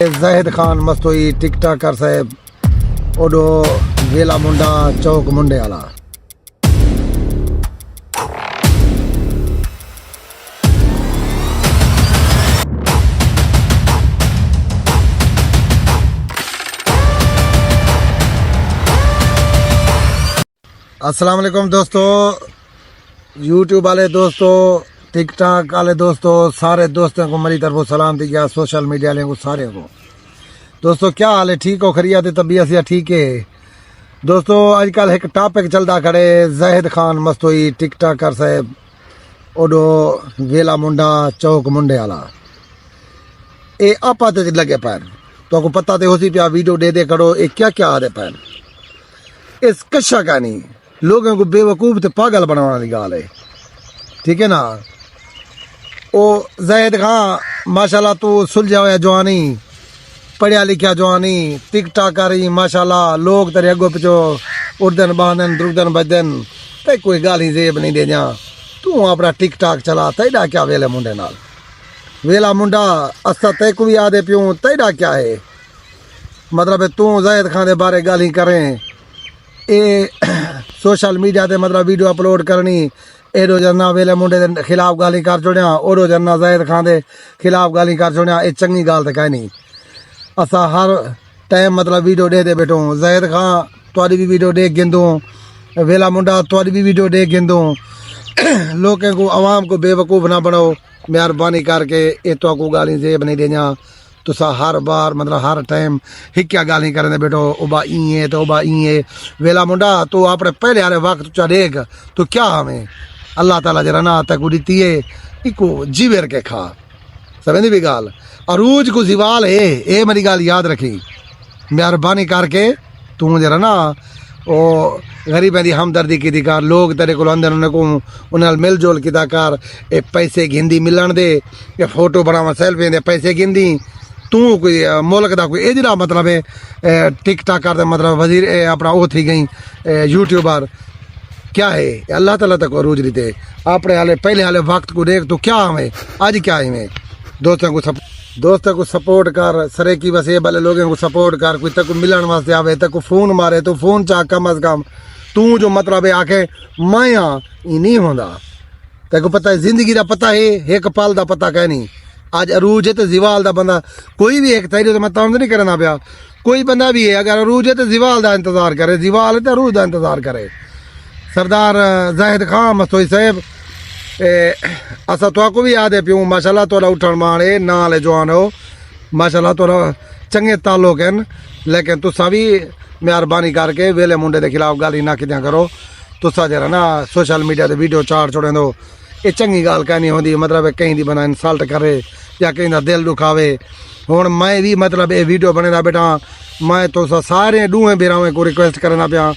Zahid Khan Mastoi TikToker साहब ओडो वेला मुंडा चौक मुंडे वाला। अस्सलाम वालेकुम दोस्तों, यूट्यूब वाले दोस्तों, टिकटॉक वाले दोस्तों, सारे दोस्तों को मेरी तरफ सलाम दी गया। सोशल मीडिया वाले को सारे को दोस्तों क्या हाल है? ठीक हो? खरिया ते तबीयत से ठीक है दोस्तों। आजकल एक टॉपिक चलता खड़े ज़ाहिद खान मस्तोई टिकटॉकर साहब ओडो वेला मुंडा चौक मुंडे वाला। ये आपा ते लगे पैन तो पता तो होसी पिया वीडियो दे दे करो। ये क्या क्या आदे पैन इस कशा का नहीं लोगों को बेवकूफ़ ते पागल बनाने की गाल है, ठीक है ना। ओ ज़ाहिद खान माशाल्लाह तू सुलझा हुआ जवानी, पढ़िया लिखा जवानी, टिकटॉक करी माशाल्लाह, लोग तेरे अगो पिछो उड़दन बहदन द्रुदन बजदन ते कोई गाल ही जेब नहीं दे जा। तू अपना टिकटॉक चला तेरा क्या वेले मुंडे नाल वेला मुंडा असा ते को भी आदे प्यूं तेरा क्या है मतलब तू ज़ाहिद खान के बारे गाल ही करें। ये सोशल मीडिया ते मतलब वीडियो अपलोड करनी, ए रोजाना वेले मुंडे के खिलाफ गाली कर छोड़िया, ओ रोजाना ज़ाहिद खान के खिलाफ गाली कर छोड़िया। ये चंगी गाल तो कह नहीं। असा हर टाइम मतलब वीडियो दे दे बैठो। ज़ाहिद खान तुहारी भी वीडियो देख गिंदूँ, वेला मुंडा तुहारी भी वीडियो देख गिंदूँ। लोगों को आवाम को बेवकूफ़ ना बनाओ मेहरबानी करके। ये तो को गाली जेब नहीं देना। तुसा हर बार मतलब हर टाइम हिक्या गाली करने बैठो, उबा ई तो उबा ई वेला मुंडा तू अपने पहले वाले वक्त तुझा देख तो क्या हमें अल्लाह ताला जरा ना तक दी है इको जीवेर के खा समझी भी गाल। अरूज को जिवाल है ये मेरी गाल याद रखी मेहरबानी करके। तू जरा ना ओ गरीबों की हमदर्दी की कर, लोग तेरे को अंदर उन्हें मिल जुल की कर। ए पैसे गिंदी मिलन दे या फोटो बनावा सेल्फी दे पैसे गिंदी। तू कोई मुल्क का कोई एजरा मतलब है टिकटॉकर का मतलब वजीर अपना वो थी गई यूट्यूबर क्या है अल्लाह ताला तक अरूज रीते अपने हाले पहले हाले वक्त को देख तो क्या हमें आज क्या है दोस्तों को सपोर्ट कर सरे की बस ये वाले लोगों को सपोर्ट कर। कोई तक मिलन वास्ते आवे तक फोन मारे तो फोन चाह कम अज कम तू जो मतलब है आखे मैं हाँ ये नहीं होंदा। तेको पता है जिंदगी का पता है एक पल का पता कह नहीं। आज अरूज है तो जिवाल का बंदा कोई भी एक तैयारी तो मैं तंज नहीं करना पाया। कोई बंदा भी है अगर अरूज है तो जिवाल का इंतजार करे, जिवाल है तो अरूज का इंतजार करे। सरदार ज़ाहिद खान मस्तोई साहब असा तो भी याद है प्यूं माशाल्लाह तोरा उठन मान है नाल जवान हो माशाल्लाह तोरा चंगे ताल्लुक हैं। लेकिन तुसा भी मेहरबानी करके वेले मुंडे के खिलाफ गाली ना किया करो। तुसा जरा ना सोशल मीडिया से वीडियो चाड़ छोड़े दो ये चंगी गाल कह नहीं होती मतलब कहीं दी बना इंसल्ट करे या कहीं का दिल दुखावे। हुण मैं भी मतलब ये वीडियो बने बेटा मैं तो सारे डूहे बिरावे को रिक्वेस्ट करना पाया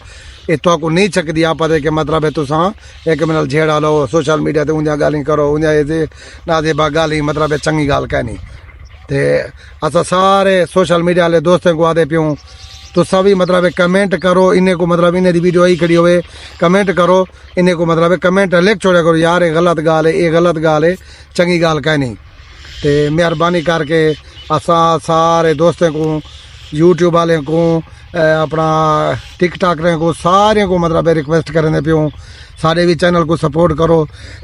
ये तो को नहीं चकदी आप के मतलब है तुसा एक मिनल झेड़ा लो सोशल मीडिया ते उंजा गाली करो उंजा ना दे गाली मतलब है चंगी गाल कहनी। ते असा सारे सोशल मीडिया वाले दोस्तों को आदे प्यूं तो सभी मतलब कमेंट करो इन्हें को मतलब इन्हें दी वीडियो ही खड़ी हुए कमेंट करो इन्हें को मतलब कमेंट लिख छोड़ा करो यार ये गलत गाल है ये गलत गाल है चंगी गाल कहनी। तो मेहरबानी करके असा सारे दोस्तों को यूट्यूब वाले को अपना टिकटॉकर को सारे को मतलब रिक्वेस्ट करने प्यूं सारे भी चैनल को सपोर्ट करो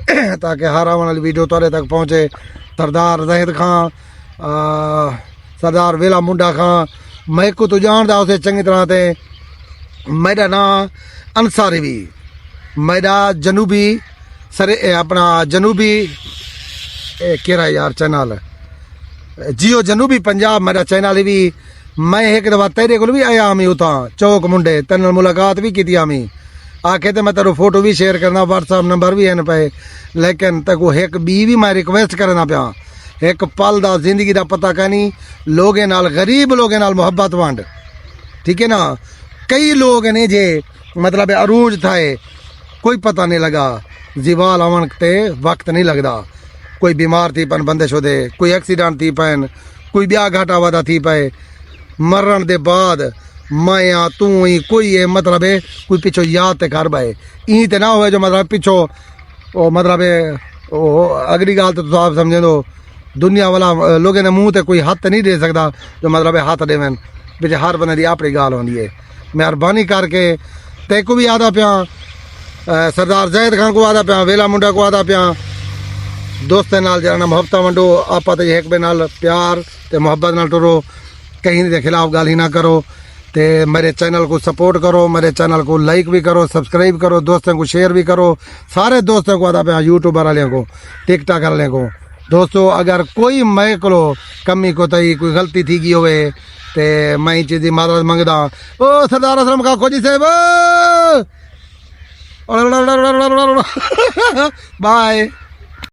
ताकि हर आने वाली वीडियो तुरे तक पहुँचे। सरदार ज़ाहिद खान सरदार वेला मुंडा खान मैं को तो जानता उसे चंगी तरह से। मेरा नाम अंसारी भी मेरा जनूबी सर अपना जनूबी केरा यार चैनल जियो जनूबी पंजाब मेरा चैनल भी। मैं एक दफा तेरे को भी आया हमी उता चौक मुंडे तेन मुलाकात भी की हमी आखे तो मैं तेरे फोटो भी शेयर करना व्हाट्सअप नंबर भी है पे। लेकिन तेको एक भी मैं रिक्वेस्ट करना पाया एक पल का जिंदगी का पता कहनी लोगों नाल गरीब लोगों नाल मुहब्बत वंड ठीक है ना। कई लोग ने जे मतलब अरूज थाए कोई पता नहीं लगा जीवाल आवन ते वक्त नहीं लगता। कोई बीमार थी पन बंदे शुदे कोई एक्सीडेंट थी पैन कोई ब्याह घाटा वादा थी पे मरण दे बाद मैं तू ही कोई है मतलब है कोई पिछो याद ते कर पाए ई ते ना होए जो मतलब पिछो ओ मतलब है ओ अगली गाल तो आप समझे दो दुनिया वाला लोगों ने मुंह ते कोई हथ नहीं दे सकता जो मतलब है हथ देवन बिच हर बंदे दी अपनी गाल होंदी है मेहरबानी करके ते को भी आदा पिया सरदार जैद खान को आदा पिया वेला मुंडा को आदा पिया दोस्तें नाल जरा मुहब्बत वंडो आपा ते एक बे नाल प्यार ते मुहब्बत नाल टुरो कहीं दे खिलाफ गाल ही ना करो ते मेरे चैनल को सपोर्ट करो मेरे चैनल को लाइक भी करो सब्सक्राइब करो दोस्तों को शेयर भी करो सारे दोस्तों को आदा पिया यूट्यूबर वाले को टिकटॉक वाले को दोस्तों अगर कोई मैं को कमी को तई कोई गलती थी गई होवे ते मैं चीज की मादद मंगदा ओ सरदार असलम का खोजी साहब बाय